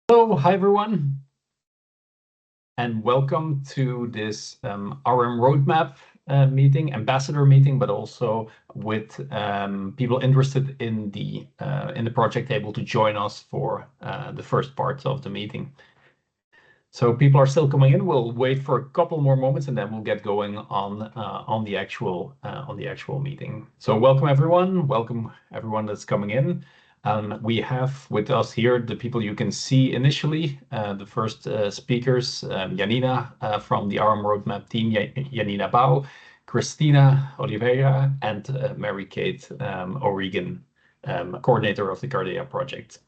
Hello, hi everyone, and welcome to this RM Roadmap meeting, ambassador meeting, but also with people interested in the project able to join us for the first part of the meeting. So people are still coming in. We'll wait for a couple more moments, and then we'll get going on the actual meeting. So welcome everyone that's coming in. We have with us here the people you can see initially. The first speakers, Janina from the RM Roadmap team, Janina Bau, Christina Oliveira, and Mary-Kate O'Regan, coordinator of the Cardea project.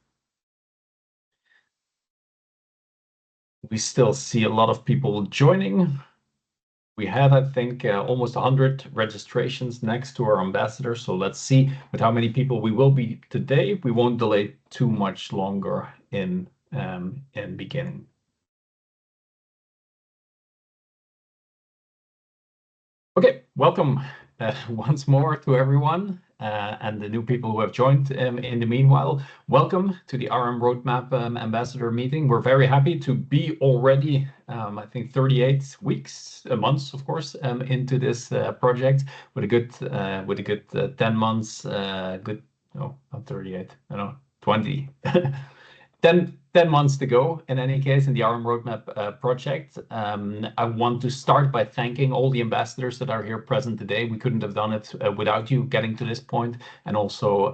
We still see a lot of people joining. We had, I think, almost 100 registrations next to our ambassador. So let's see with how many people we will be today. We won't delay too much longer in beginning. Okay, welcome once more to everyone and the new people who have joined in the meanwhile. Welcome to the RM Roadmap Ambassador meeting. We're very happy to be already, I think, 38 months, of course, into this project with a good 10 months. No, not 38. I don't know, 20. 10 months to go, in any case, in the RM Roadmap project. I want to start by thanking all the ambassadors that are here present today. We couldn't have done it without you getting to this point and also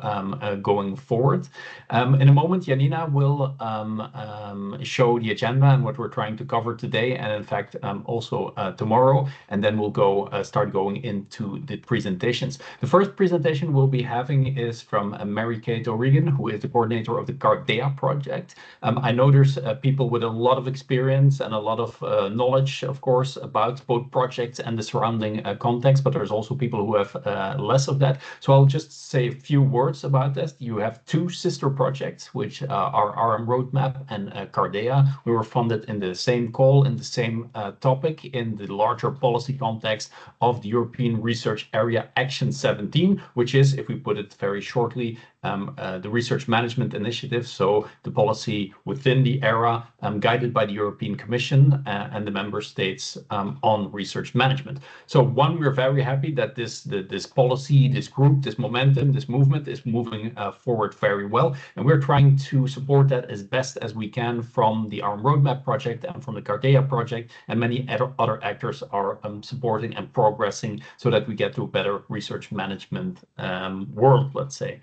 going forward. In a moment, Janina will show the agenda and what we're trying to cover today, and in fact, also tomorrow, and then we'll start going into the presentations. The first presentation we'll be having is from Mary-Kate O'Regan, who is the coordinator of the Cardea project. I know there's people with a lot of experience and a lot of knowledge, of course, about both projects and the surrounding context, but there's also people who have less of that. So I'll just say a few words about this. You have two sister projects, which are RM Roadmap and Cardea. We were funded in the same call, in the same topic, in the larger policy context of the European Research Area Action 17, which is, if we put it very shortly, the research management initiative, so the policy within the ERA guided by the European Commission and the member states on research management. So one, we're very happy that this policy, this group, this momentum, this movement is moving forward very well, and we're trying to support that as best as we can from the RM Roadmap project and from the Cardea project, and many other actors are supporting and progressing so that we get to a better research management world, let's say.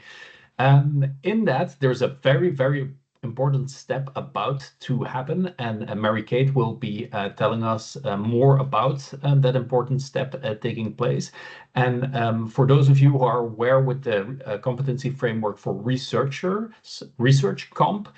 In that, there's a very, very important step about to happen, and Mary-Kate will be telling us more about that important step taking place. And for those of you who are aware with the competency framework for researchers, Research Comp,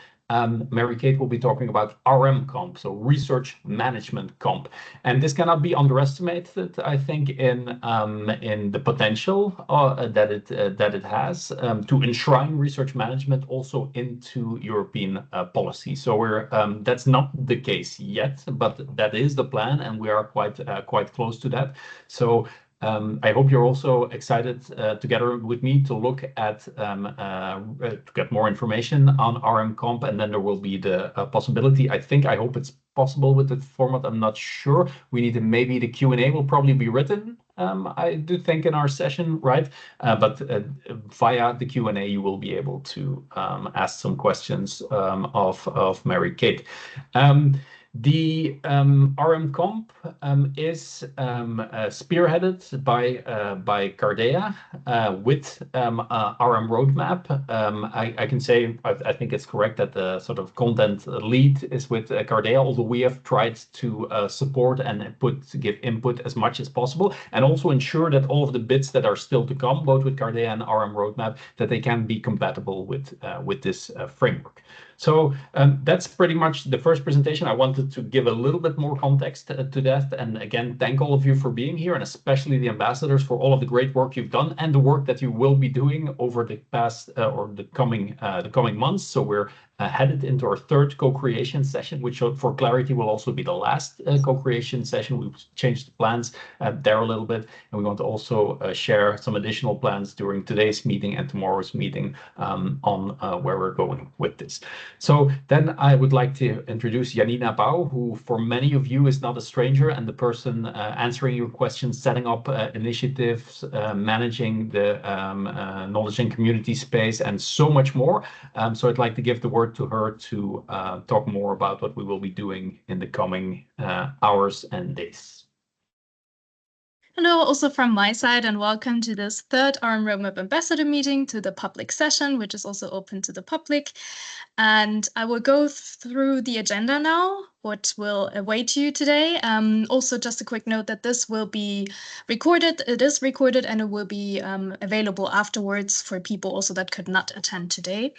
Mary-Kate will be talking about RM Comp, so Research Management Comp. And this cannot be underestimated, I think, in the potential that it has to enshrine research management also into European policy. So that's not the case yet, but that is the plan, and we are quite close to that. So I hope you're also excited together with me to look at to get more information on RM Comp, and then there will be the possibility. I hope it's possible with the format. I'm not sure. We need maybe the Q&A will probably be written. I do think in our session, right? But via the Q&A, you will be able to ask some questions of Mary-Kate. The RM Comp is spearheaded by Cardea with RM Roadmap. I can say I think it's correct that the sort of content lead is with Cardea, although we have tried to support and give input as much as possible, and also ensure that all of the bits that are still to come, both with Cardea and RM Roadmap, that they can be compatible with this framework. So that's pretty much the first presentation. I wanted to give a little bit more context to that. And again, thank all of you for being here, and especially the ambassadors for all of the great work you've done and the work that you will be doing over the past or the coming months. So we're headed into our third co-creation session, which for clarity will also be the last co-creation session. We've changed the plans there a little bit, and we want to also share some additional plans during today's meeting and tomorrow's meeting on where we're going with this. So then I would like to introduce Janina Bouw, who for many of you is not a stranger and the person answering your questions, setting up initiatives, managing the knowledge and community space, and so much more. So I'd like to give the word to her to talk more about what we will be doing in the coming hours and days. Hello, also from my side, and welcome to this third ARM Roadmap Ambassador meeting, to the public session, which is also open to the public. And I will go through the agenda now, what will await you today. Also, just a quick note that this will be recorded. It is recorded, and it will be available afterwards for people also that could not attend today.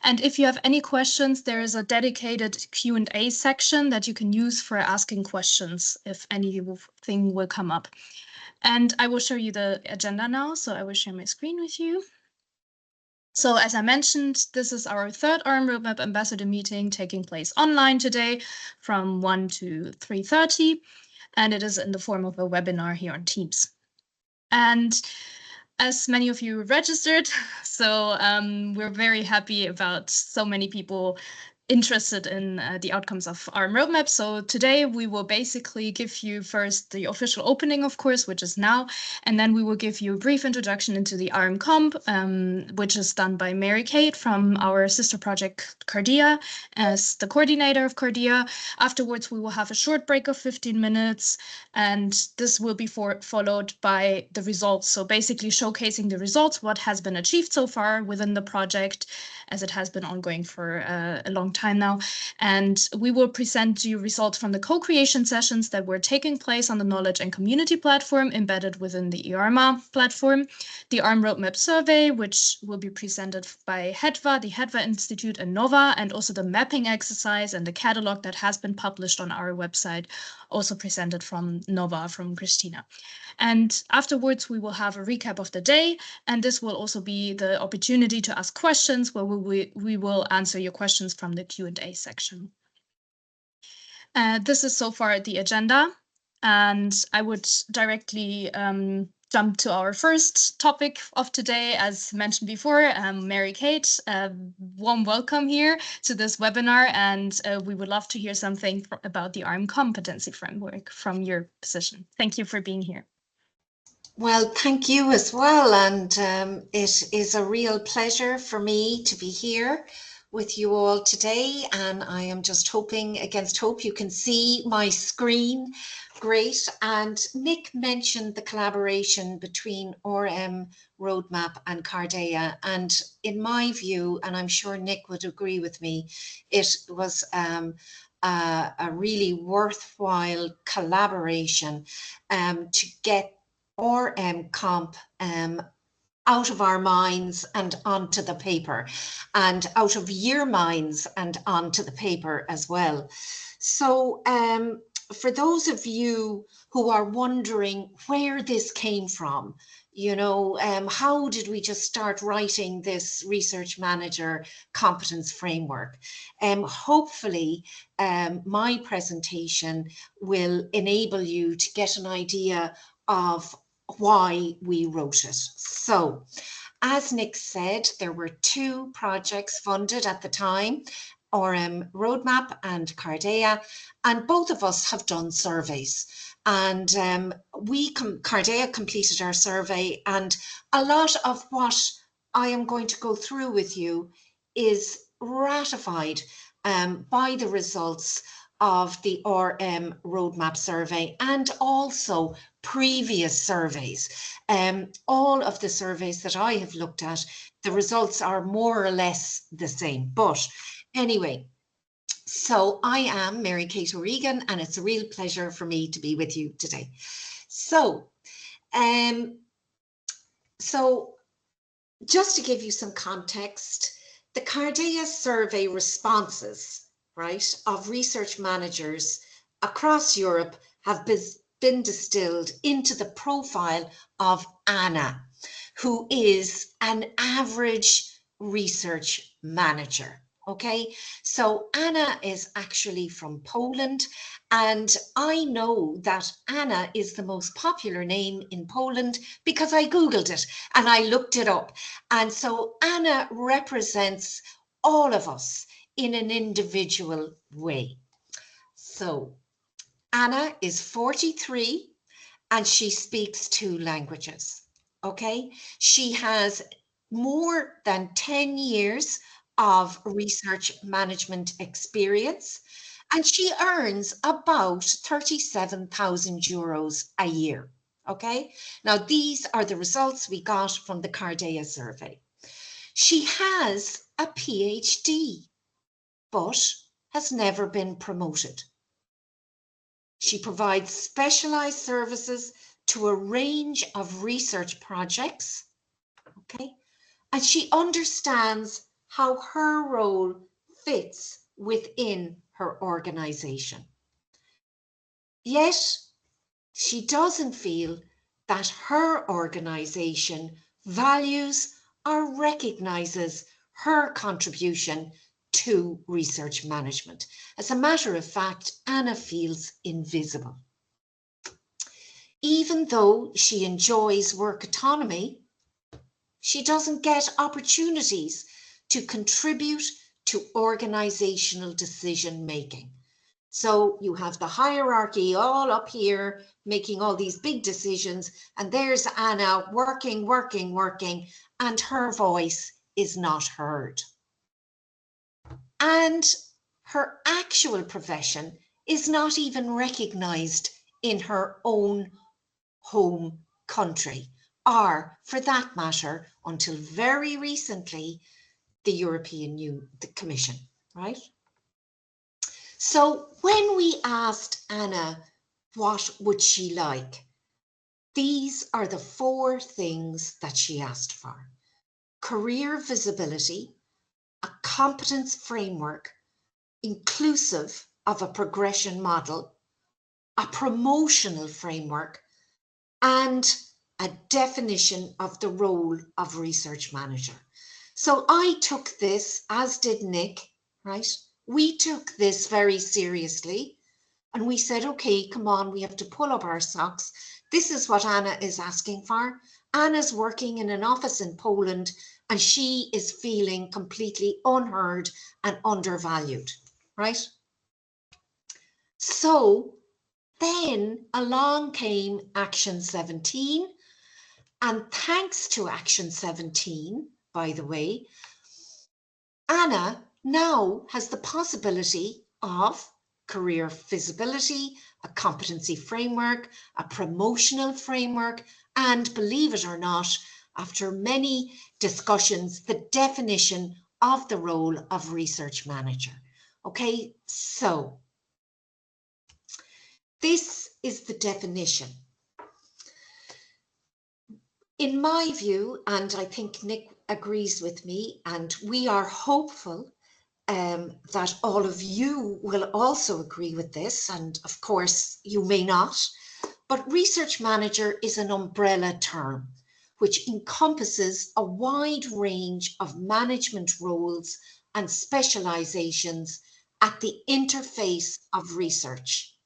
And if you have any questions, there is a dedicated Q&A section that you can use for asking questions if anything will come up. And I will show you the agenda now. So I will share my screen with you. So as I mentioned, this is our third ARM Roadmap Ambassador meeting taking place online today from 1 to 3:30. And it is in the form of a webinar here on Teams. And as many of you registered, so we're very happy about so many people interested in the outcomes of ARM Roadmap. So today we will basically give you first the official opening, of course, which is now, and then we will give you a brief introduction into the ARM Comp, which is done by Mary Kate from our sister project Cardia as the coordinator of Cardia. Afterwards, we will have a short break of 15 minutes, and this will be followed by the results. So basically showcasing the results, what has been achieved so far within the project, as it has been ongoing for a long time now. And we will present you results from the co-creation sessions that were taking place on the Knowledge and Community platform embedded within the IARMA platform, the ARM Roadmap survey, which will be presented by HEDVA, the HEDVA Institute, and NOVA, and also the mapping exercise and the catalog that has been published on our website, also presented from NOVA, from Christina. And afterwards, we will have a recap of the day, and this will also be the opportunity to ask questions, where we will answer your questions from the Q&A section. This is so far the agenda, and I would directly jump to our first topic of today. As mentioned before, Mary Kate, warm welcome here to this webinar, and we would love to hear something about the ARM competency framework from your position. Thank you for being here. Well, thank you as well, and it is a real pleasure for me to be here with you all today, and I am just hoping against hope you can see my screen. Great. And Nick mentioned the collaboration between RM Roadmap and Cardea, and in my view, and I'm sure Nick would agree with me, it was a really worthwhile collaboration to get RM Comp out of our minds and onto the paper, and out of your minds and onto the paper as well. So for those of you who are wondering where this came from, you know, how did we just start writing this research manager competence framework? Hopefully my presentation will enable you to get an idea of why we wrote it. So, as Nick said, there were two projects funded at the time, RM Roadmap and Cardea, and both of us have done surveys. And Cardea completed our survey, and a lot of what I am going to go through with you is ratified by the results of the RM Roadmap survey and also previous surveys. All of the surveys that I have looked at, the results are more or less the same. But anyway, so I am Mary Kate O'Regan, and it's a real pleasure for me to be with you today. So, just to give you some context, the Cardea survey responses, right, of research managers across Europe have been distilled into the profile of Anna, who is an average research manager. Okay, so Anna is actually from Poland, and I know that Anna is the most popular name in Poland because I Googled it and I looked it up. And so Anna represents all of us in an individual way. So Anna is 43 and she speaks 2 languages. Okay, she has more than 10 years of research management experience, and she earns about 37,000 euros a year. Okay, now these are the results we got from the Cardea survey. She has a PhD, but has never been promoted. She provides specialized services to a range of research projects, okay? And she understands how her role fits within her organization. Yet, she doesn't feel that her organization values or recognizes her contribution to research management. As a matter of fact, Anna feels invisible. Even though she enjoys work autonomy, she doesn't get opportunities to contribute to organizational decision making. So you have the hierarchy all up here, making all these big decisions, and there's Anna working, and her voice is not heard. And her actual profession is not even recognized in her own home country, or for that matter, until very recently, the European Commission, right? So when we asked Anna, what would she like? These are the 4 things that she asked for: career visibility, a competence framework, inclusive of a progression model, a promotional framework, and a definition of the role of research manager. So I took this, as did Nick, right? We took this very seriously and we said, okay, come on, we have to pull up our socks. This is what Anna is asking for. Anna's working in an office in Poland and she is feeling completely unheard and undervalued, right? So then along came Action 17. And thanks to Action 17, by the way, Anna now has the possibility of career visibility, a competency framework, a promotional framework, and believe it or not, after many discussions, the definition of the role of research manager. Okay, so this is the definition. In my view, and I think Nick agrees with me, and we are hopeful that all of you will also agree with this, and of course you may not, but research manager is an umbrella term which encompasses a wide range of management roles and specializations at the interface of research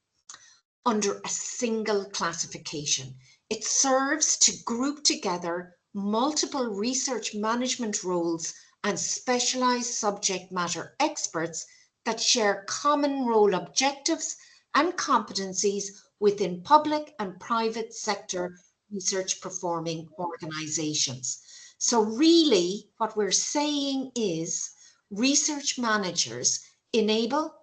under a single classification. It serves to group together multiple research management roles and specialized subject matter experts that share common role objectives and competencies within public and private sector research performing organizations. So really what we're saying is research managers enable,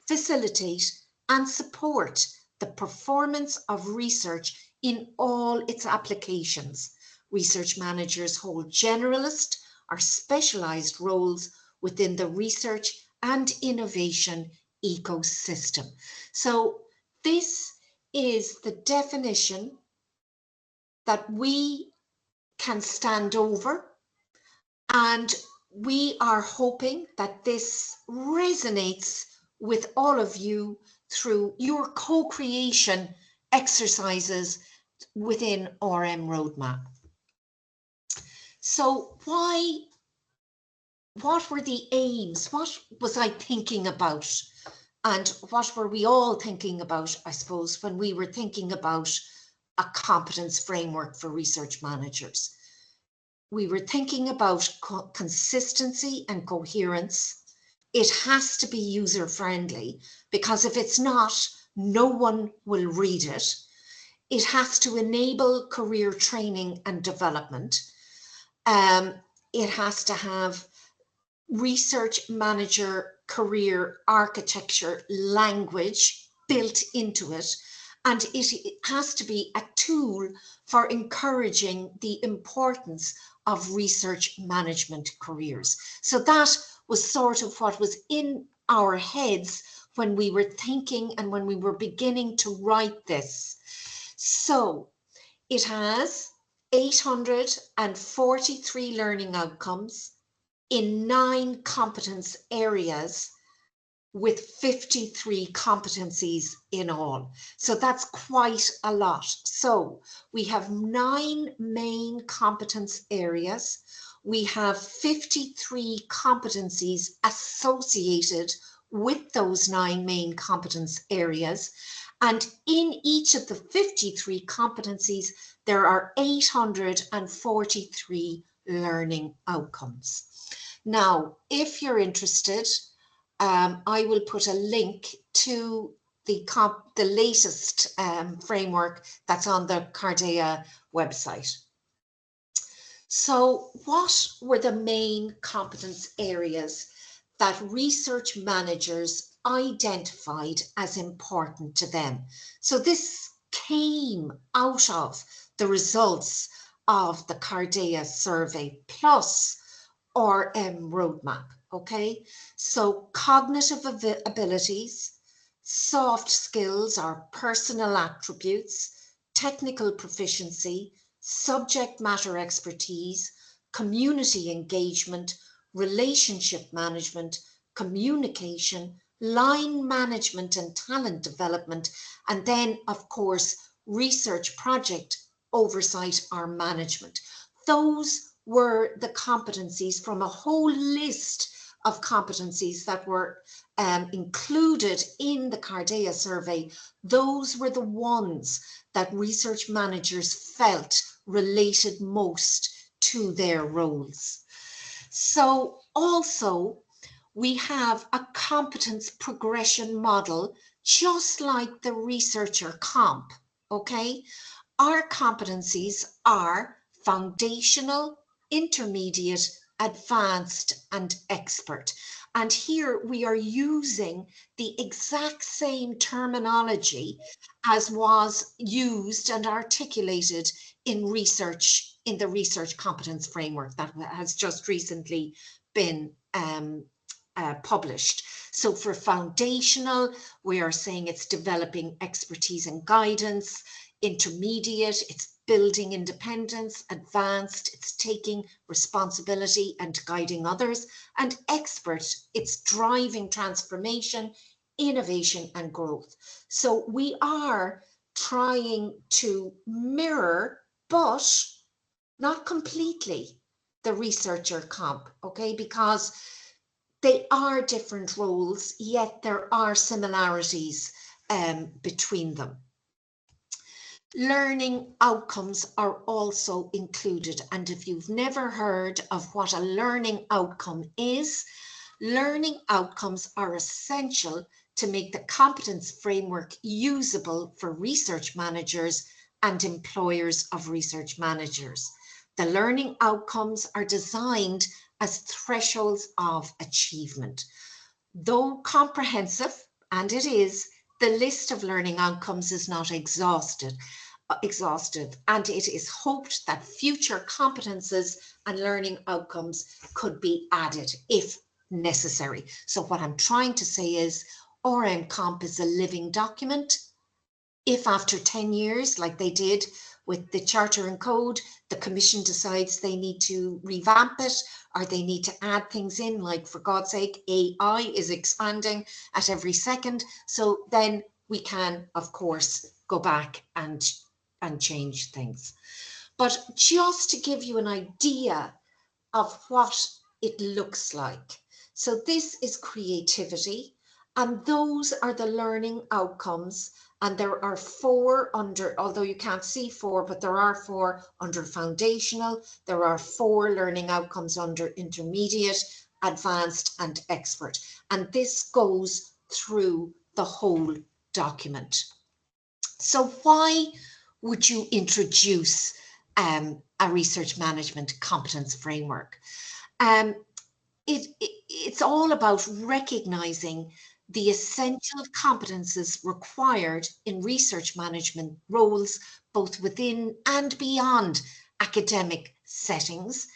facilitate, and support the performance of research in all its applications. Research managers hold generalist or specialized roles within the research and innovation ecosystem. So this is the definition that we can stand over, and we are hoping that this resonates with all of you through your co-creation exercises within RM Roadmap. So why what were the aims? What was I thinking about? And what were we all thinking about, I suppose, when we were thinking about a competence framework for research managers? We were thinking about consistency and coherence. It has to be user-friendly, because if it's not, no one will read it. It has to enable career training and development. It has to have research manager career architecture language built into it. And it has to be a tool for encouraging the importance of research management careers. So that was sort of what was in our heads when we were thinking and when we were beginning to write this. So it has 843 learning outcomes in 9 competence areas, with 53 competencies in all. So that's quite a lot. So we have 9 main competence areas. We have 53 competencies associated with those 9 main competence areas. And in each of the 53 competencies, there are 843 learning outcomes. Now, if you're interested, I will put a link to the latest framework that's on the Cardea website. So what were the main competence areas that research managers identified as important to them? So this came out of the results of the Cardea survey plus RM roadmap. Okay, so cognitive abilities, soft skills or personal attributes, technical proficiency, subject matter expertise, community engagement, relationship management, communication, line management and talent development, and then of course research project oversight or management. Those were the competencies from a whole list of competencies that were included in the Cardea survey. Those were the ones that research managers felt related most to their roles. So also we have a competence progression model, just like the researcher comp. Okay, our competencies are foundational, intermediate, advanced, and expert. And here we are using the exact same terminology as was used and articulated in research, in the research competence framework that has just recently been published. So for foundational, we are saying it's developing expertise and guidance. Intermediate, it's building independence. Advanced, it's taking responsibility and guiding others. And expert, it's driving transformation, innovation, and growth. So we are trying to mirror, but not completely, the researcher comp, okay? Because they are different roles, yet there are similarities between them. Learning outcomes are also included. And if you've never heard of what a learning outcome is, learning outcomes are essential to make the competence framework usable for research managers and employers of research managers. The learning outcomes are designed as thresholds of achievement. Though comprehensive, and it is, the list of learning outcomes is not exhaustive, and it is hoped that future competences and learning outcomes could be added if necessary. So what I'm trying to say is RM Comp is a living document. If after 10 years, like they did with the Charter and Code, the Commission decides they need to revamp it, or they need to add things in, like, for God's sake, AI is expanding at every second. So then we can, of course, go back and change things. But just to give you an idea of what it looks like. So this is creativity, and those are the learning outcomes. And there are 4 under, although you can't see 4, but there are 4 under foundational. There are 4 learning outcomes under intermediate, advanced, and expert. And this goes through the whole document. So why would you introduce a research management competence framework? It's all about recognizing the essential competences required in research management roles, both within and beyond academic settings,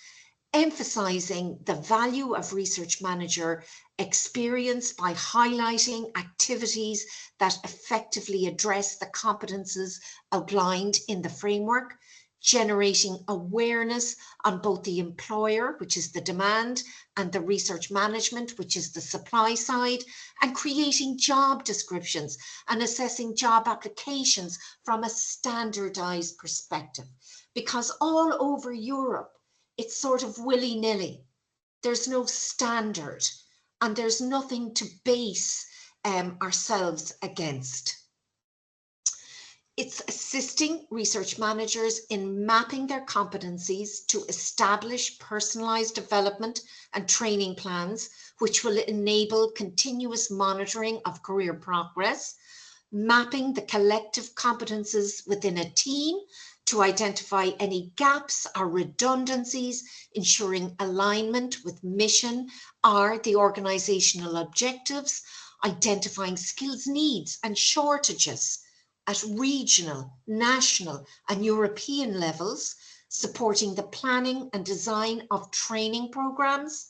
emphasizing the value of research manager experience by highlighting activities that effectively address the competences outlined in the framework, generating awareness on both the employer, which is the demand, and the research management, which is the supply side, and creating job descriptions and assessing job applications from a standardized perspective. Because all over Europe, it's sort of willy-nilly. There's no standard, and there's nothing to base ourselves against. It's assisting research managers in mapping their competencies to establish personalized development and training plans, which will enable continuous monitoring of career progress, mapping the collective competences within a team to identify any gaps or redundancies, ensuring alignment with mission or the organizational objectives, identifying skills needs and shortages at regional, national, and European levels, supporting the planning and design of training programs,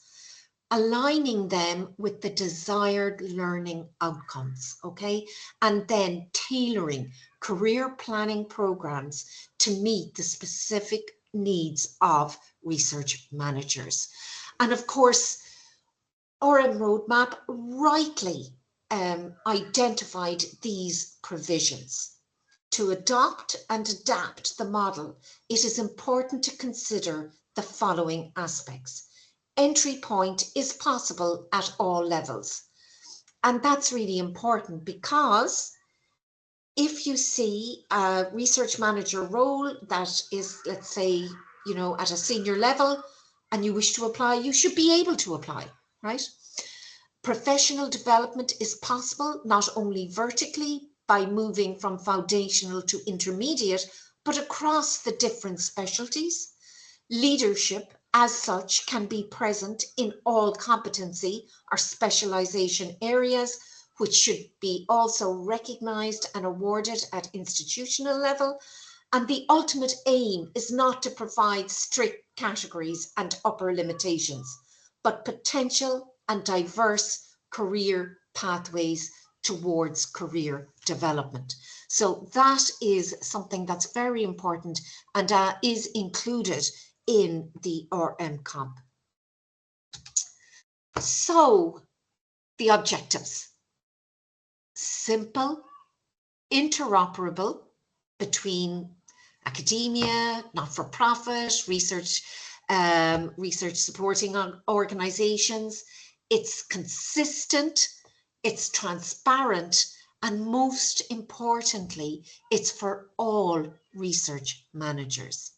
aligning them with the desired learning outcomes, okay? And then tailoring career planning programs to meet the specific needs of research managers. And of course, RM Roadmap rightly identified these provisions. To adopt and adapt the model, it is important to consider the following aspects. Entry point is possible at all levels. And that's really important because if you see a research manager role that is, let's say, you know, at a senior level and you wish to apply, you should be able to apply, right? Professional development is possible not only vertically by moving from foundational to intermediate, but across the different specialties. Leadership as such can be present in all competency or specialization areas, which should be also recognized and awarded at institutional level. And the ultimate aim is not to provide strict categories and upper limitations, but potential and diverse career pathways towards career development. So that is something that's very important and is included in the RM Comp. So the objectives: simple, interoperable between academia, not-for-profit, research supporting organizations. It's consistent, it's transparent, and most importantly, it's for all research managers.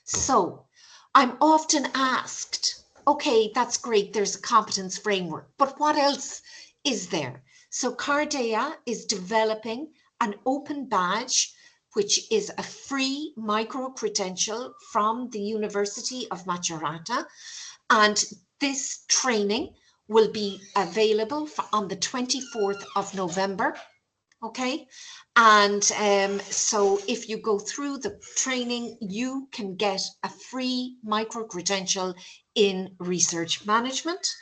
So I'm often asked, okay, that's great, there's a competence framework, but what else is there? So Cardea is developing an open badge, which is a free micro-credential from the University of Macerata. And this training will be available on the 24th of November. Okay, and so if you go through the training, you can get a free micro-credential in research management.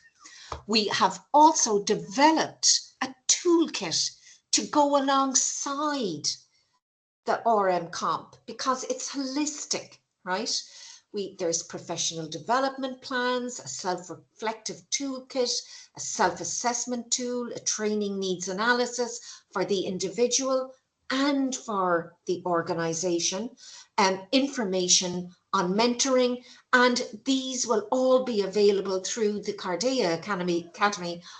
We have also developed a toolkit to go alongside the RM Comp because it's holistic, right? There's professional development plans, a self-reflective toolkit, a self-assessment tool, a training needs analysis for the individual and for the organization, and information on mentoring, and these will all be available through the Cardea Academy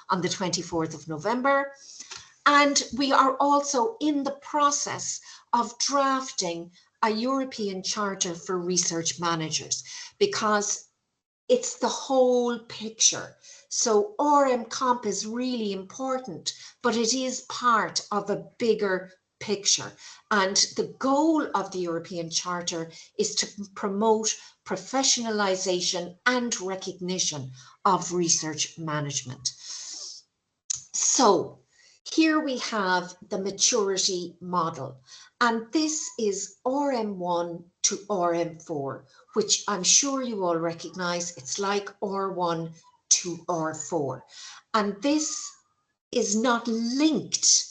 on the 24th of November. And we are also in the process of drafting a European Charter for Research Managers, because it's the whole picture. So RM Comp is really important, but it is part of a bigger picture. And the goal of the European Charter is to promote professionalization and recognition of research management. So here we have the maturity model, and this is RM1 to RM4, which I'm sure you all recognize. It's like R1 to R4, and this is not linked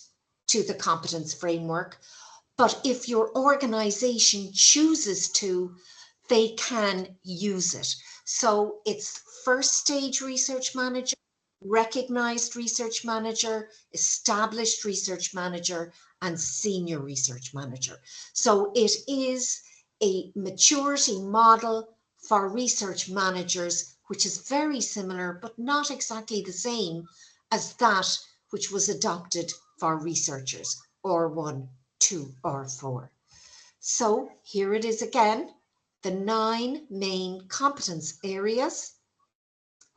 to the competence framework, but if your organization chooses to, they can use it. So it's first stage research manager, recognized research manager, established research manager, and senior research manager. So it is a maturity model for research managers, which is very similar, but not exactly the same as that which was adopted for researchers, R1, 2, or 4. So here it is again, the 9 main competence areas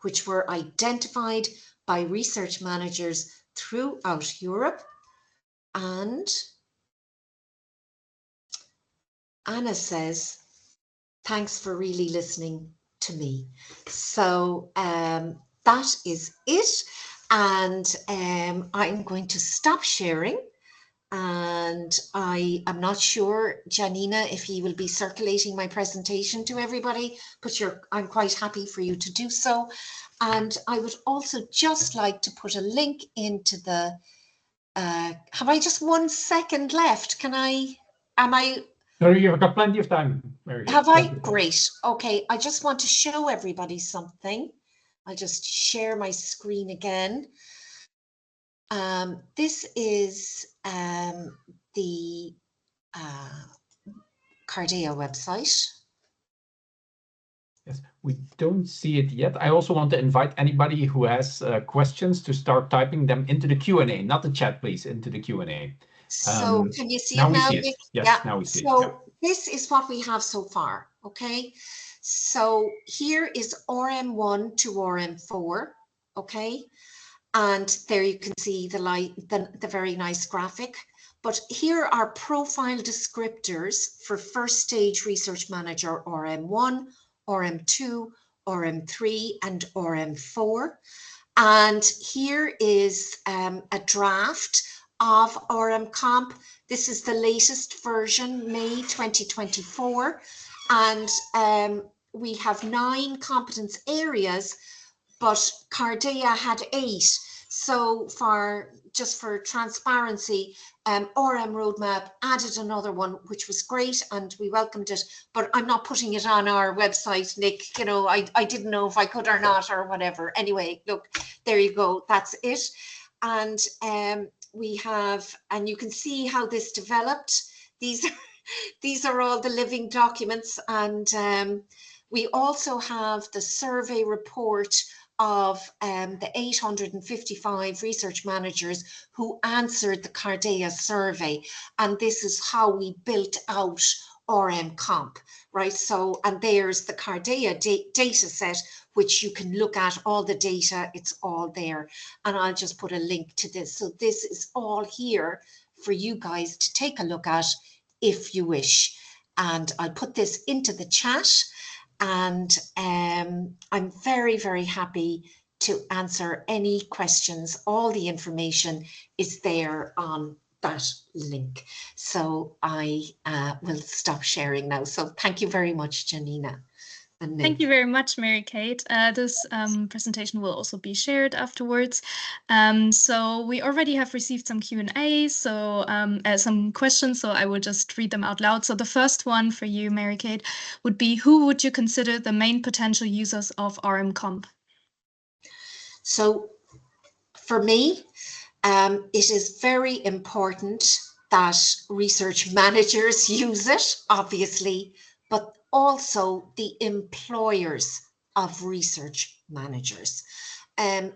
which were identified by research managers throughout Europe. And Anna says, thanks for really listening to me. So that is it. And I'm going to stop sharing. And I am not sure, Janina, if you will be circulating my presentation to everybody, but I'm quite happy for you to do so. And I would also just like to put a link into the, have I just 1 second left? Sorry, you've got plenty of time, Mary. Have I? Great. Okay, I just want to show everybody something. I'll just share my screen again. This is the Cardea website. Yes, we don't see it yet. I also want to invite anybody who has questions to start typing them into the Q&A, not the chat, please, into the Q&A. So can you see now it now? We see it. Yes, yeah. Now we see so it. Yeah. This is what we have so far, okay? So here is RM1 to RM4, okay? And there you can see the very nice graphic. But here are profile descriptors for first stage research manager RM1, RM2, RM3, and RM4. And here is a draft of RM Comp. This is the latest version, May 2024. And we have 9 competence areas, but Cardea had 8. So just for transparency, RM Roadmap added another one, which was great, and we welcomed it, but I'm not putting it on our website, Nick. You know, I didn't know if I could or not or whatever. Anyway, look, there you go. That's it. And we have, and you can see how this developed. These are all the living documents, and we also have the survey report of the 855 research managers who answered the Cardea survey. And this is how we built out RM Comp, right? So, and there's the Cardea data set, which you can look at all the data, it's all there. And I'll just put a link to this. So this is all here for you guys to take a look at if you wish. And I'll put this into the chat. And I'm very, very happy to answer any questions. All the information is there on that link. So I will stop sharing now. So thank you very much, Janina. Thank you very much, Mary-Kate. This presentation will also be shared afterwards. So we already have received some Q&A, so some questions, so I will just read them out loud. So the first one for you, Mary-Kate, would be, who would you consider the main potential users of RM Comp? So for me, it is very important that research managers use it, obviously, but also the employers of research managers.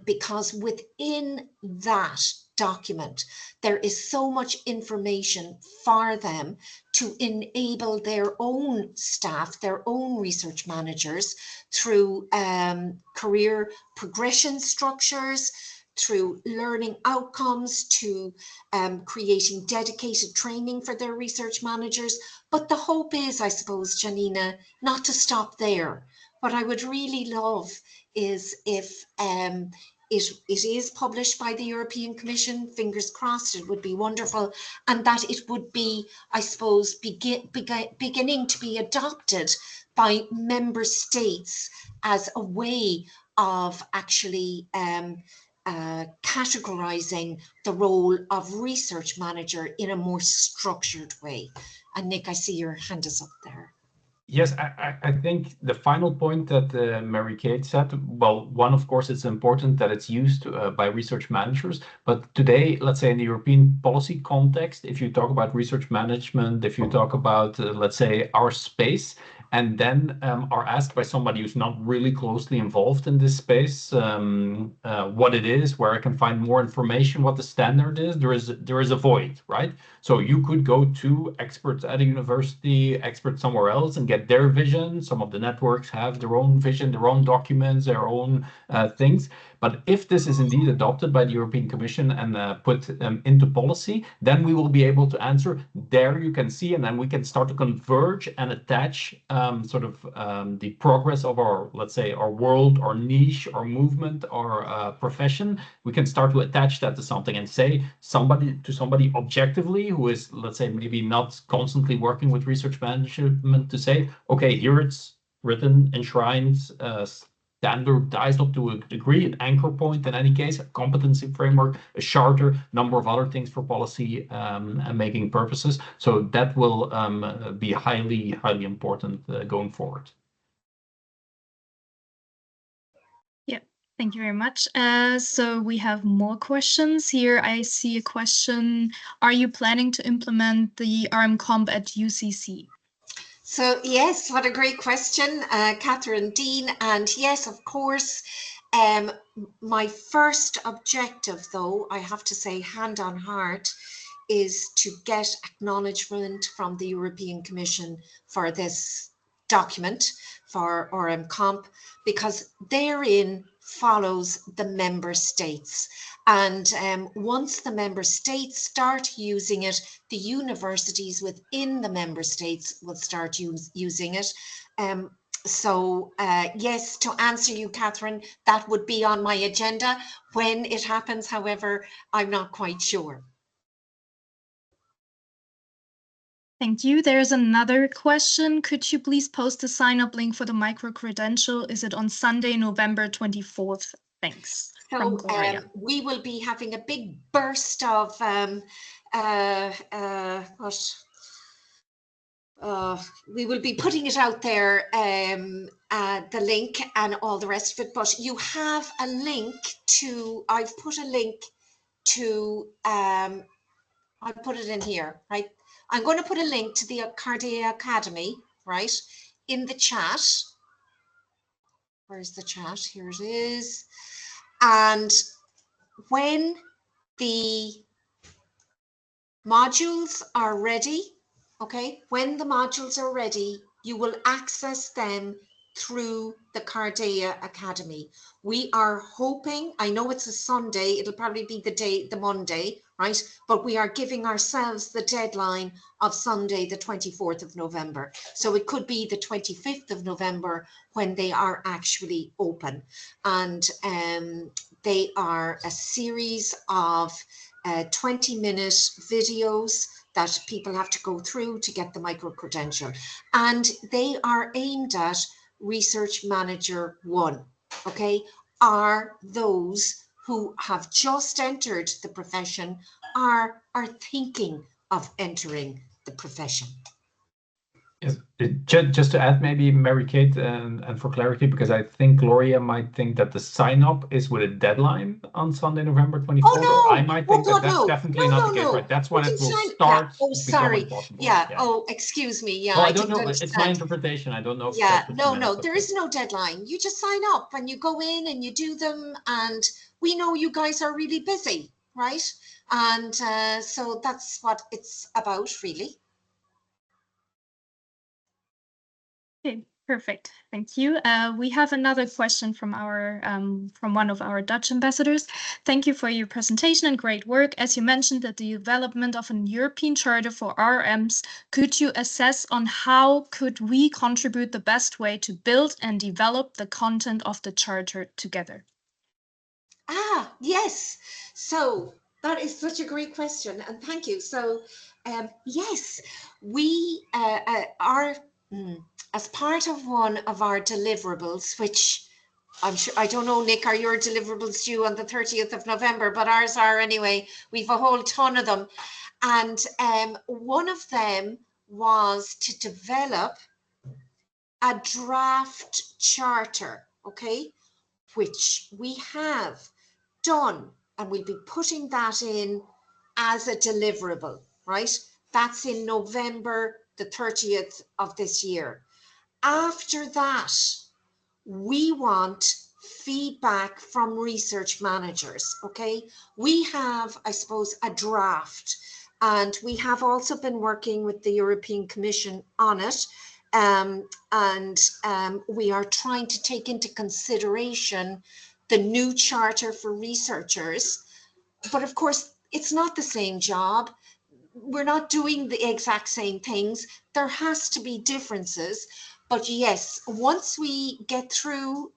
Because within that document, there is so much information for them to enable their own staff, their own research managers, through career progression structures, through learning outcomes, to creating dedicated training for their research managers. But the hope is, I suppose, Janina, not to stop there. What I would really love is if it is published by the European Commission, fingers crossed, it would be wonderful, and that it would be, I suppose, beginning to be adopted by member states as a way of actually categorizing the role of research manager in a more structured way. And Nick, I see your hand is up there. Yes, I think the final point that Mary Kate said, well, one, of course, it's important that it's used by research managers. But today, let's say in the European policy context, if you talk about research management, if you talk about, let's say, our space, and then are asked by somebody who's not really closely involved in this space what it is, where I can find more information, what the standard is, there is a void, right? So you could go to experts at a university, experts somewhere else, and get their vision. Some of the networks have their own vision, their own documents, their own things. But if this is indeed adopted by the European Commission and put into policy, then we will be able to answer. There you can see, and then we can start to converge and attach the progress of our, let's say, our world, our niche, our movement, our profession. We can start to attach that to something and say to somebody objectively who is, let's say, maybe not constantly working with research management, to say, okay, here it's written, enshrined, standardized up to a degree, an anchor point in any case, a competency framework, a charter, number of other things for policy and making purposes. So that will be highly, highly important going forward. Yeah, thank you very much. So we have more questions here. I see a question. Are you planning to implement the RMComp at UCC? So yes, what a great question, Catherine Dean. And yes, of course, my first objective, though, I have to say, hand on heart, is to get acknowledgement from the European Commission for this document, for RMComp, because therein follows the member states. And once the member states start using it, the universities within the member states will start using it. So yes, to answer you, Catherine, that would be on my agenda. When it happens, however, I'm not quite sure. Thank you. There's another question. Could you please post the sign-up link for the micro-credential? Is it on Sunday, November 24th? Thanks. So we will be having a big burst of we will be putting it out there, the link and all the rest of it. But you have a link to, I've put a link to, I'll put it in here, right? I'm going to put a link to the Cardia Academy, right, in the chat. Where's the chat? Here it is. And when the modules are ready, okay, when the modules are ready, you will access them through the Cardia Academy. We are hoping, I know it's a Sunday, it'll probably be the Monday, right? But we are giving ourselves the deadline of Sunday, the 24th of November. So it could be the 25th of November when they are actually open. And they are a series of 20-minute videos that people have to go through to get the micro-credential. And they are aimed at Research Manager 1, okay, are those who have just entered the profession, are thinking of entering the profession. Yes, just to add, maybe Mary-Kate, and for clarity, because I think Gloria might think that the sign up is with a deadline on Sunday, November 24th, or I Oh, no. might Oh, think that God, that's no. definitely No, not the no, case, right? no. That's You when can it will sign. Yeah. start Oh, becoming sorry. possible. Yeah. Yeah. Oh, excuse me. Yeah, Well, I I don't didn't know. It's my understand. interpretation. I don't know if Yeah. that's what you No, meant, no. but There is no deadline. You just sign up and you go in and you do them. And we know you guys are really busy, right? And so that's what it's about, really. Okay, perfect. Thank you. We have another question from from one of our Dutch ambassadors. Thank you for your presentation and great work. As you mentioned that the development of an European charter for RMs, could you assess on how could we contribute the best way to build and develop the content of the charter together? Ah, yes. So that is such a great question, and thank you. So, yes, we are as part of one of our deliverables, which I'm sure, I don't know, Nick, are your deliverables due on the 30th of November? But ours are anyway. We've a whole ton of them, and one of them was to develop a draft charter. Okay, which we have done, and we'll be putting that in as a deliverable, right? That's in November the 30th of this year. After that, we want feedback from research managers, okay? We have, I suppose, a draft, and we have also been working with the European Commission on it. We are trying to take into consideration the new charter for researchers. But of course, it's not the same job. We're not doing the exact same things. There has to be differences. But yes, once we get through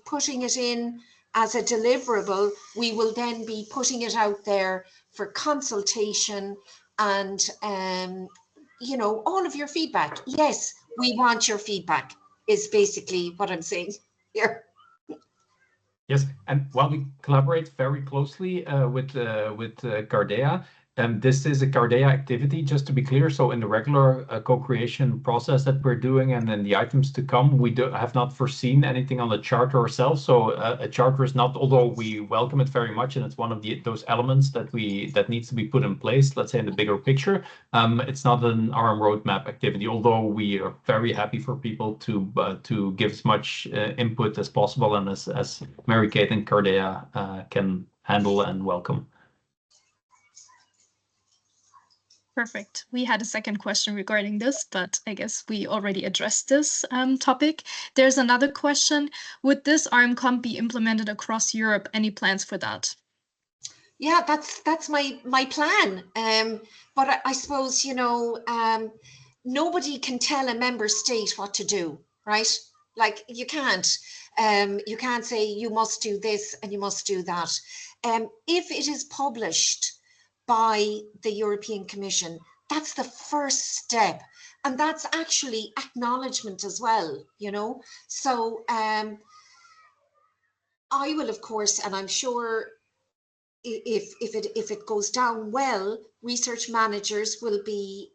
putting it in as a deliverable, we will then be putting it out there for consultation and, all of your feedback. Yes, we want your feedback, is basically what I'm saying here. Yes, and while we collaborate very closely with Cardea, this is a Cardea activity, just to be clear. So in the regular co-creation process that we're doing, and then the items to come, we have not foreseen anything on the charter ourselves. So a charter is not, although we welcome it very much, and it's one of those elements that needs to be put in place. Let's say in the bigger picture, it's not an RM roadmap activity. Although we are very happy for people to give as much input as possible, and as Mary-Kate and Cardea can handle and welcome. Perfect. We had a second question regarding this, but I guess we already addressed this topic. There's another question. Would this RMComp be implemented across Europe? Any plans for that? Yeah, that's my plan. But I suppose, nobody can tell a member state what to do, right? Like you can't say you must do this and you must do that. If it is published by the European Commission, that's the first step. And that's actually acknowledgement as well, So I will, of course, and I'm sure if it goes down well, research managers will be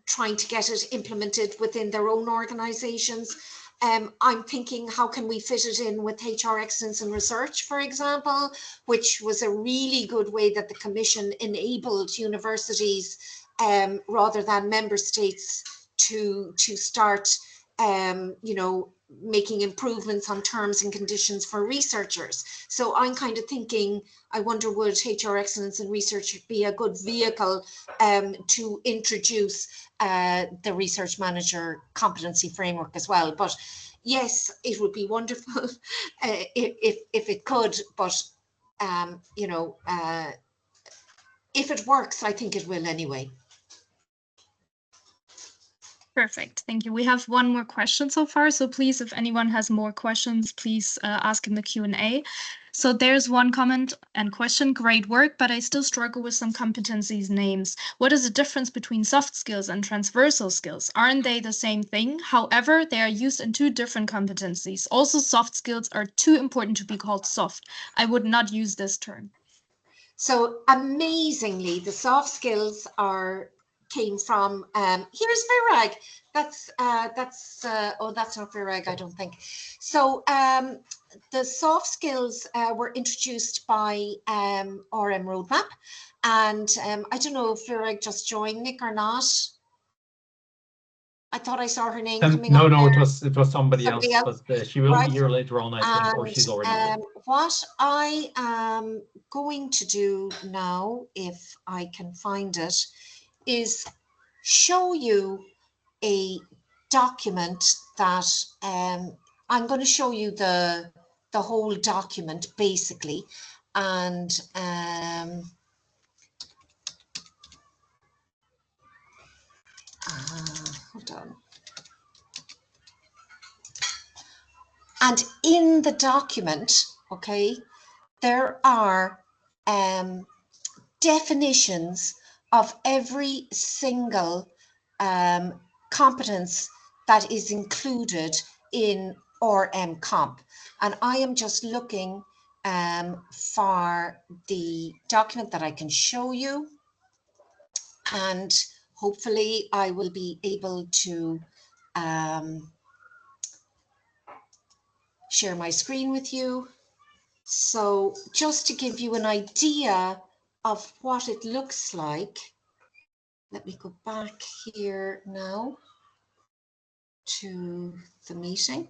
trying to get it implemented within their own organizations. I'm thinking, how can we fit it in with HR Excellence in Research, for example, which was a really good way that the Commission enabled universities rather than member states to start, making improvements on terms and conditions for researchers. So I'm kind of thinking, I wonder, would HR Excellence in Research be a good vehicle to introduce the research manager competency framework as well? But yes, it would be wonderful if it could, but if it works, I think it will anyway. Perfect. Thank you. We have one more question so far. So please, if anyone has more questions, please ask in the Q&A. So there's one comment and question. Great work, but I still struggle with some competencies names. What is the difference between soft skills and transversal skills? Aren't they the same thing? However, they are used in two different competencies. Also, soft skills are too important to be called soft. I would not use this term. So amazingly, the soft skills are came from, here's Virag. That's oh, that's not Virag, I don't think. So the soft skills were introduced by RM Roadmap. And I don't know if Virag just joined, Nick, or not. I thought I saw her name coming up. No, there. it was somebody else. But she will be here later on, I think, or she's already here. What I am going to do now, if I can find it, is show you a document that I'm going to show you the whole document basically, and hold on. And in the document, okay, there are definitions of every single competence that is included in RM Comp. And I am just looking for the document that I can show you. And hopefully I will be able to share my screen with you. So just to give you an idea of what it looks like, let me go back here now to the meeting.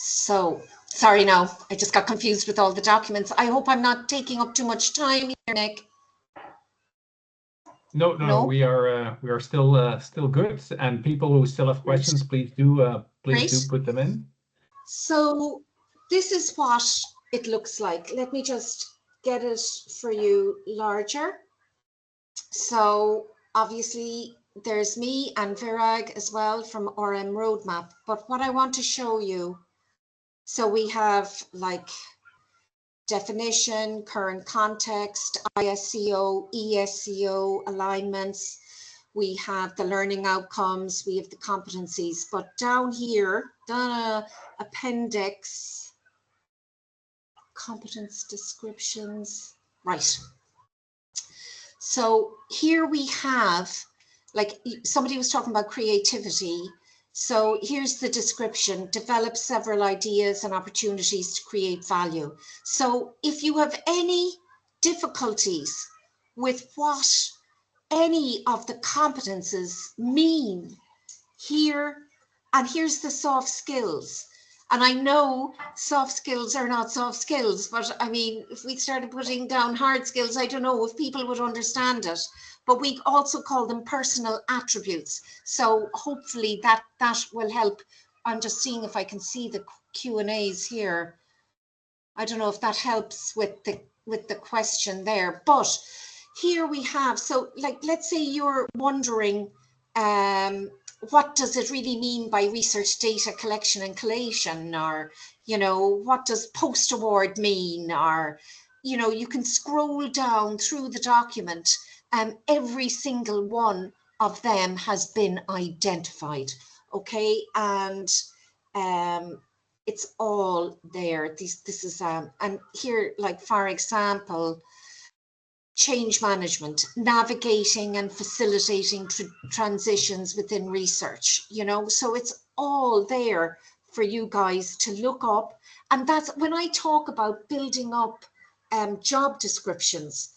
So, sorry now, I just got confused with all the documents. I hope I'm not taking up too much time here, Nick. No, we are still good. And people who still have questions, please do put them in. So this is what it looks like. Let me just get it for you larger. So obviously there's me and Virag as well from RM Roadmap. But what I want to show you, so we have like definition, current context, ISCO, ESCO, alignments. We have the learning outcomes, we have the competencies, but down here, appendix, competence descriptions, right. So here we have, like somebody was talking about creativity. So here's the description: develop several ideas and opportunities to create value. So if you have any difficulties with what any of the competences mean here, and here's the soft skills. And I know soft skills are not soft skills, but I mean, if we started putting down hard skills, I don't know if people would understand it. But we also call them personal attributes. So hopefully that will help. I'm just seeing if I can see the Q&As here. I don't know if that helps with the question there, but here we have, so like, let's say you're wondering, what does it really mean by research data collection and collation? Or, you know, what does post-award mean? Or, you know, you can scroll down through the document and every single one of them has been identified, okay? And it's all there. This is, and here, like, for example, change management, navigating and facilitating transitions within research, you know, so it's all there for you guys to look up. And that's when I talk about building up job descriptions,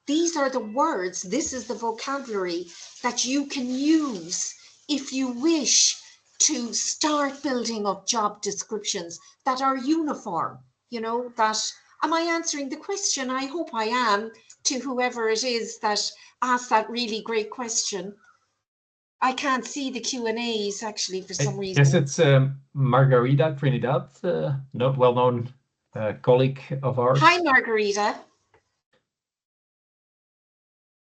these are the words, this is the vocabulary that you can use if you wish to start building up job descriptions that are uniform, you know, that. Am I answering the question? I hope I am, to whoever it is that asked that really great question. I can't see the Q&As actually for some reason. Yes, it's Margarita Trinidad, well-known colleague of ours. Hi, Margarita.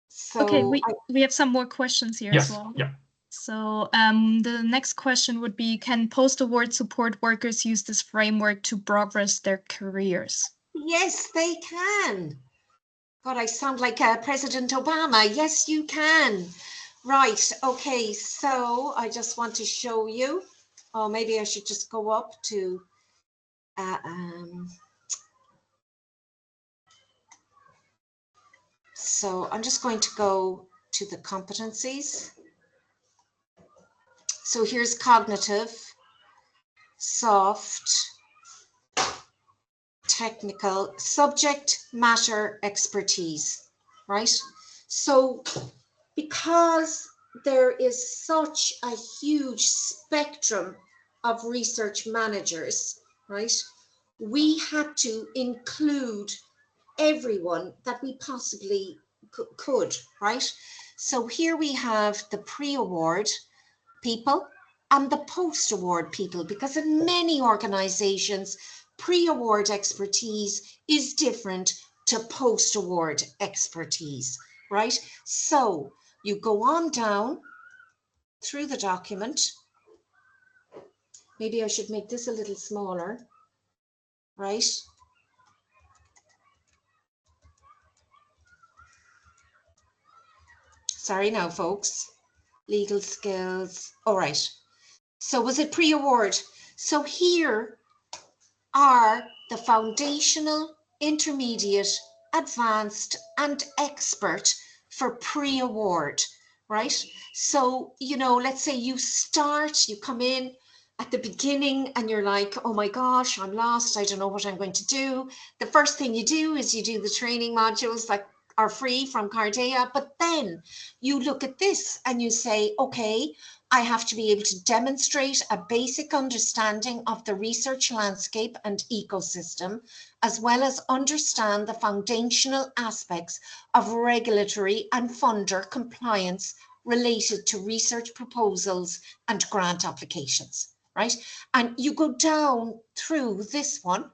So okay, we have some more questions here as well. Yeah. So the next question would be, can post-award support workers use this framework to progress their careers? Yes, they can. God, I sound like President Obama. Yes, you can. Right. Okay. So I just want to show you. Oh, maybe I should just go up to so I'm just going to go to the competencies. So here's cognitive, soft, technical, subject matter expertise, right? So because there is such a huge spectrum of research managers, right? We had to include everyone that we possibly could, right? So here we have the pre-award people and the post-award people, because in many organizations, pre-award expertise is different to post-award expertise, right? So you go on down through the document. Maybe I should make this a little smaller, right? Sorry now, folks. Legal skills. All right. So was it pre-award? So here are the foundational, intermediate, advanced, and expert for pre-award, right? So, you know, let's say you come in at the beginning and you're like, oh my gosh, I'm lost. I don't know what I'm going to do. The first thing you do is you do the training modules that are free from Cardea, but then you look at this and you say, okay, I have to be able to demonstrate a basic understanding of the research landscape and ecosystem, as well as understand the foundational aspects of regulatory and funder compliance related to research proposals and grant applications, right? And you go down through this one.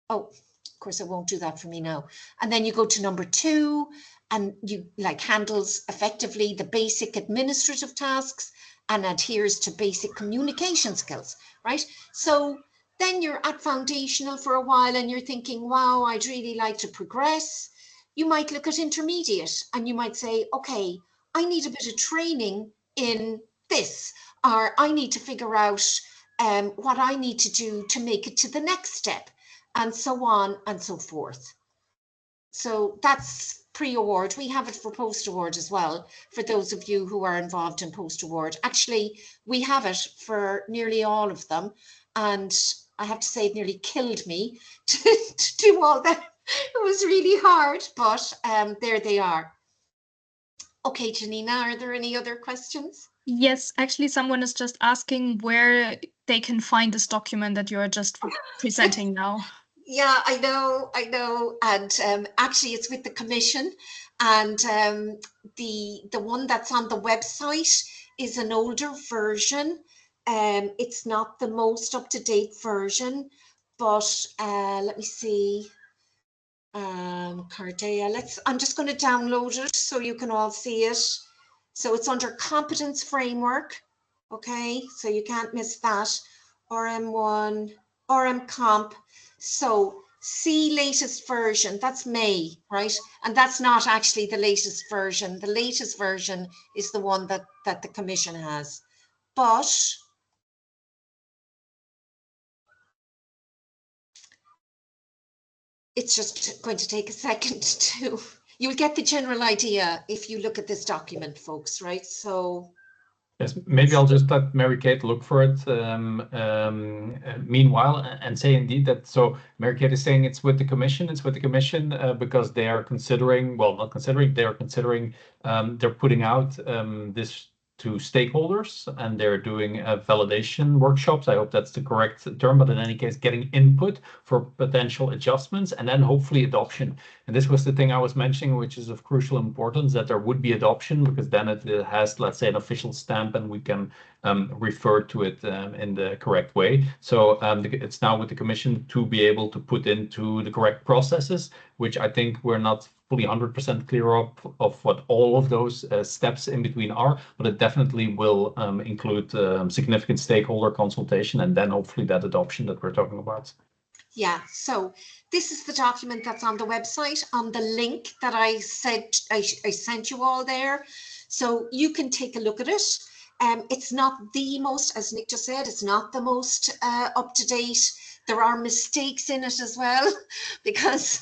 Oh, of course, it won't do that for me now. And then you go to number 2, and you like handles effectively the basic administrative tasks and adheres to basic communication skills, right? So then you're at foundational for a while and you're thinking, wow, I'd really like to progress. You might look at intermediate and you might say, okay, I need a bit of training in this, or I need to figure out what I need to do to make it to the next step, and so on and so forth. So that's pre-award. We have it for post-award as well, for those of you who are involved in post-award. Actually, we have it for nearly all of them. And I have to say it nearly killed me to do all that. It was really hard, but there they are. Okay, Janina, are there any other questions? Yes, actually, someone is just asking where they can find this document that you're just presenting now. Yeah, I know. And actually it's with the Commission, and the one that's on the website is an older version. It's not the most up-to-date version, but let me see. Cardea, I'm just going to download it so you can all see it. So it's under competence framework. Okay, so you can't miss that. RM1, RM comp. So see latest version, that's May, right? And that's not actually the latest version. The latest version is the one that the Commission has. But it's just going to take a second to, you'll get the general idea if you look at this document, folks, right? So yes, maybe I'll just let Mary-Kate look for it meanwhile and say indeed that, so Mary-Kate is saying it's with the Commission, because they are considering, well, not considering, they are considering, they're putting out this to stakeholders, and they're doing validation workshops. I hope that's the correct term, but in any case, getting input for potential adjustments and then hopefully adoption. And this was the thing I was mentioning, which is of crucial importance, that there would be adoption, because then it has, let's say, an official stamp and we can refer to it in the correct way. So it's now with the Commission to be able to put into the correct processes, which I think we're not fully 100% clear of what all of those steps in between are, but it definitely will include significant stakeholder consultation and then hopefully that adoption that we're talking about. Yeah, so this is the document that's on the website, on the link that I said I sent you all there. So you can take a look at it. It's not the most, as Nick just said, it's not the most up to date. There are mistakes in it as well, because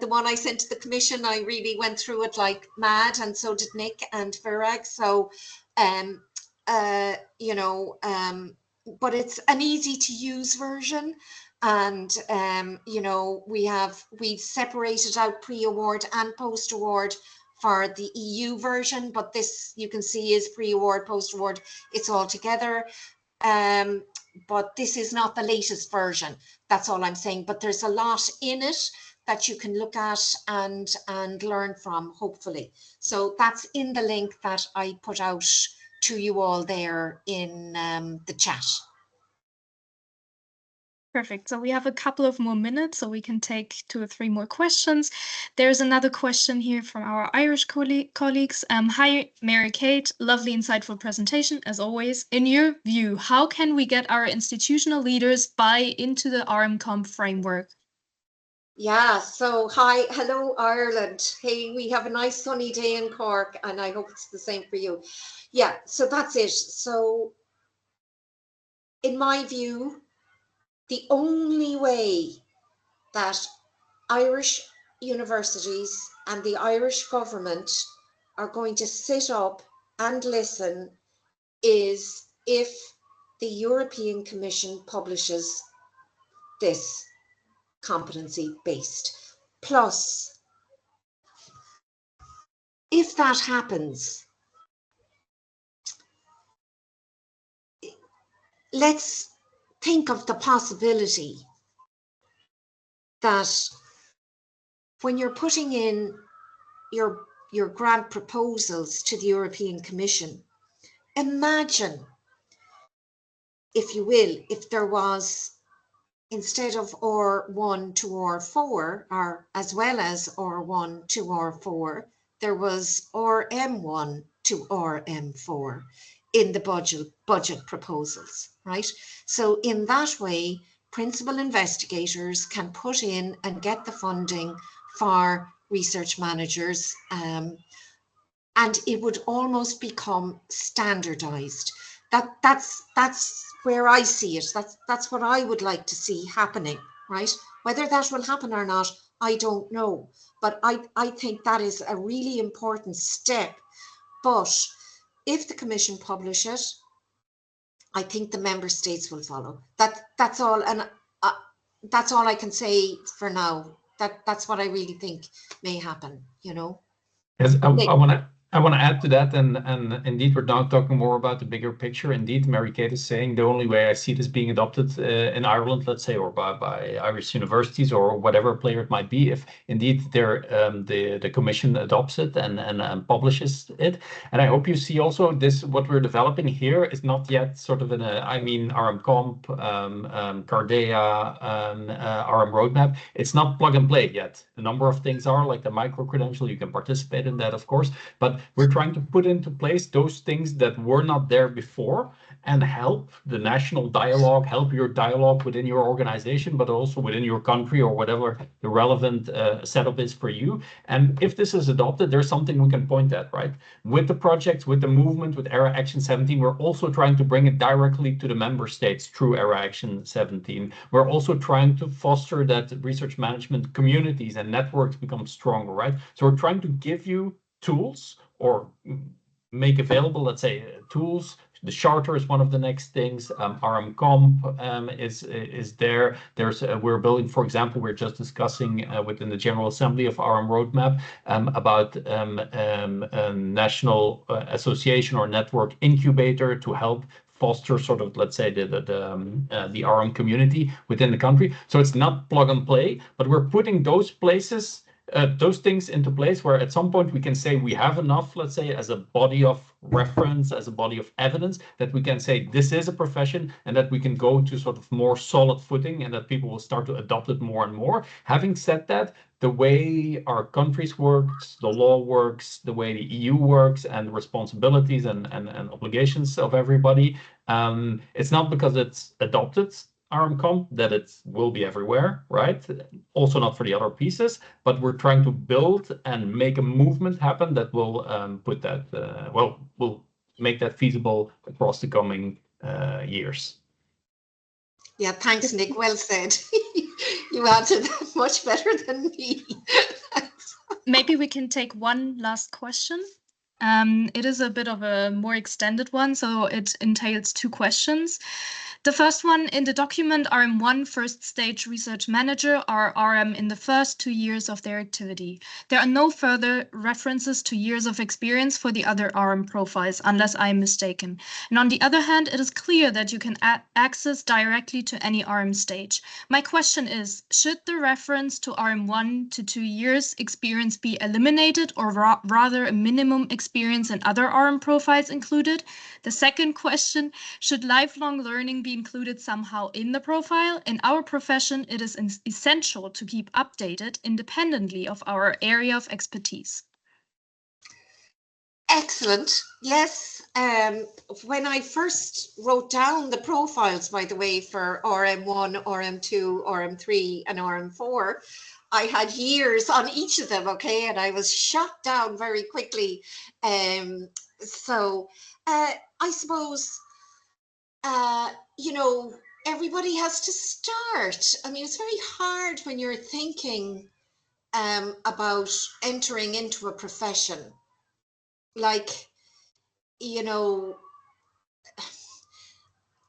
the one I sent to the Commission, I really went through it like mad, and so did Nick and Virag. So, you know, but it's an easy to use version. And, you know, we've separated out pre-award and post-award for the EU version, but this you can see is pre-award, post-award, it's all together. But this is not the latest version. That's all I'm saying. But there's a lot in it that you can look at and learn from, hopefully. So that's in the link that I put out to you all there in the chat. Perfect. So we have a couple of more minutes, so we can take 2 or 3 more questions. There's another question here from our Irish colleagues. Hi, Mary-Kate. Lovely, insightful presentation, as always. In your view, how can we get our institutional leaders buy into the RMComp framework? Yeah, so hello, Ireland. Hey, we have a nice sunny day in Cork, and I hope it's the same for you. Yeah, so that's it. So in my view, the only way that Irish universities and the Irish government are going to sit up and listen is if the European Commission publishes this competency-based. Plus, if that happens, let's think of the possibility that when you're putting in your grant proposals to the European Commission, imagine, if you will, if there was, instead of R1 to R4, or as well as R1 to R4, there was RM1 to RM4 in the budget proposals, right? So in that way, principal investigators can put in and get the funding for research managers, and it would almost become standardized. That's where I see it. That's what I would like to see happening, right? Whether that will happen or not, I don't know. But I think that is a really important step. But if the Commission publish it, I think the member states will follow. That's all, and that's all I can say for now. That's what I really think may happen, you know. Yes, I want to add to that, and indeed we're now talking more about the bigger picture. Indeed, Mary-Kate is saying the only way I see this being adopted in Ireland, let's say, or by Irish universities or whatever player it might be, if indeed the Commission adopts it and publishes it. And I hope you see also this, what we're developing here is not yet sort of in a, I mean, RMComp, Cardea, RM roadmap. It's not plug and play yet. A number of things are like the micro-credential, you can participate in that, of course, but we're trying to put into place those things that were not there before and help the national dialogue, help your dialogue within your organization, but also within your country or whatever the relevant setup is for you. And if this is adopted, there's something we can point at, right? With the projects, with the movement, with ERA Action 17, we're also trying to bring it directly to the member states through ERA Action 17. We're also trying to foster that research management communities and networks become stronger, right? So we're trying to give you tools or make available, let's say, tools. The charter is one of the next things. RMComp is there. There's we're building, for example, we're just discussing within the General Assembly of RM Roadmap about a national association or network incubator to help foster sort of, let's say, the RM community within the country. So it's not plug and play, but we're putting those places, those things into place where at some point we can say we have enough, let's say, as a body of reference, as a body of evidence, that we can say this is a profession and that we can go to sort of more solid footing and that people will start to adopt it more and more. Having said that, the way our countries works, the law works, the way the EU works, and the responsibilities and obligations of everybody, it's not because it's adopted RMComp that it will be everywhere, right? Also not for the other pieces, but we're trying to build and make a movement happen that will put that, will make that feasible across the coming years. Yeah, thanks, Nick. Well said. You answered that much better than me. Maybe we can take one last question. It is a bit of a more extended one, so it entails 2 questions. The first one, in the document RM1 First Stage Research Manager are RM in the first 2 years of their activity. There are no further references to years of experience for the other RM profiles, unless I am mistaken. And on the other hand, it is clear that you can access directly to any RM stage. My question is, should the reference to RM1 to 2 years experience be eliminated, or rather a minimum experience in other RM profiles included? The second question, should lifelong learning be included somehow in the profile? In our profession, it is essential to keep updated independently of our area of expertise. Excellent. Yes. When I first wrote down the profiles, by the way, for RM1, RM2, RM3, and RM4, I had years on each of them, okay, and I was shot down very quickly. So I suppose, you know, everybody has to start. I mean, it's very hard when you're thinking about entering into a profession. Like, you know,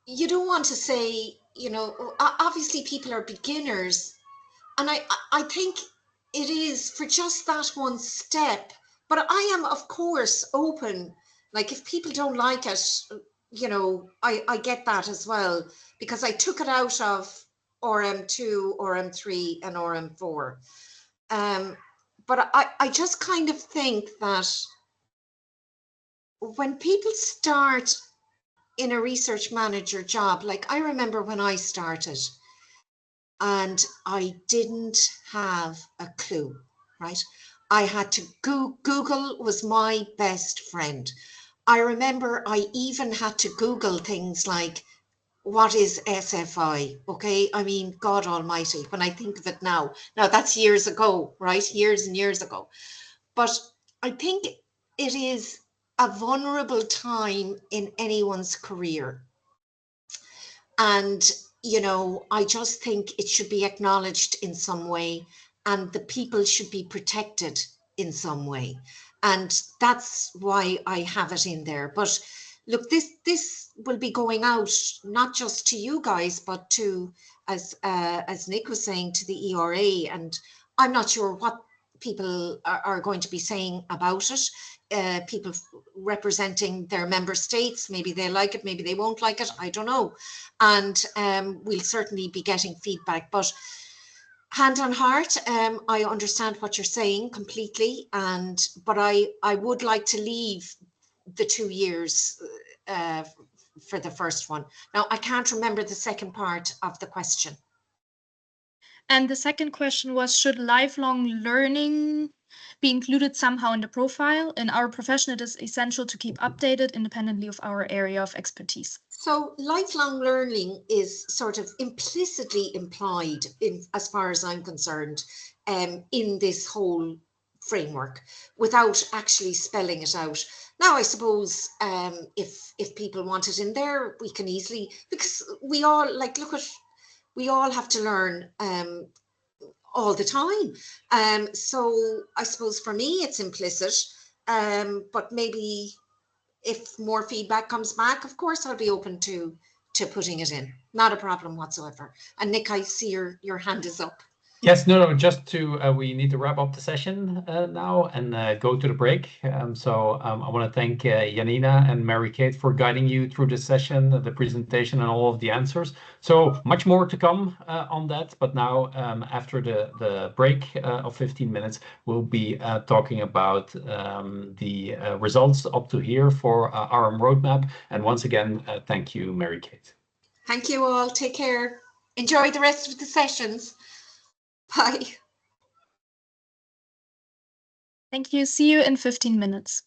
you don't want to say, you know, obviously people are beginners, and I think it is for just that one step. But I am, of course, open. Like, if people don't like it, you know, I get that as well, because I took it out of RM2, RM3, and RM4. But I just kind of think that when people start in a research manager job, like I remember when I started and I didn't have a clue, right? I had to Google was my best friend. I remember I even had to Google things like, what is SFI? Okay, I mean, God almighty, when I think of it now that's years ago, right? Years and years ago. But I think it is a vulnerable time in anyone's career. And, you know, I just think it should be acknowledged in some way, and the people should be protected in some way. And that's why I have it in there. But look, this will be going out not just to you guys, but to, as Nick was saying, to the ERA. And I'm not sure what people are going to be saying about it. People representing their member states, maybe they like it, but they won't like it, I don't know. And we'll certainly be getting feedback. But hand on heart, I understand what you're saying completely. But I would like to leave the 2 years for the first one. Now, I can't remember the second part of the question. And the second question was, should lifelong learning be included somehow in the profile? In our profession, it is essential to keep updated independently of our area of expertise. So lifelong learning is sort of implicitly implied, in, as far as I'm concerned, in this whole framework, without actually spelling it out. Now, I suppose if people want it in there, we can easily, because we all, like, look at, we all have to learn all the time. So I suppose for me it's implicit, but maybe if more feedback comes back, of course I'll be open to putting it in. Not a problem whatsoever. And Nick, I see your hand is up. Yes, no, just to, we need to wrap up the session now and go to the break. So I want to thank Janina and Mary-Kate for guiding you through this session, the presentation, and all of the answers. So much more to come on that. But now, after the break of 15 minutes, we'll be talking about the results up to here for RM Roadmap. And once again, thank you, Mary-Kate. Thank you all. Take care. Enjoy the rest of the sessions. Bye. Thank you. See you in 15 minutes.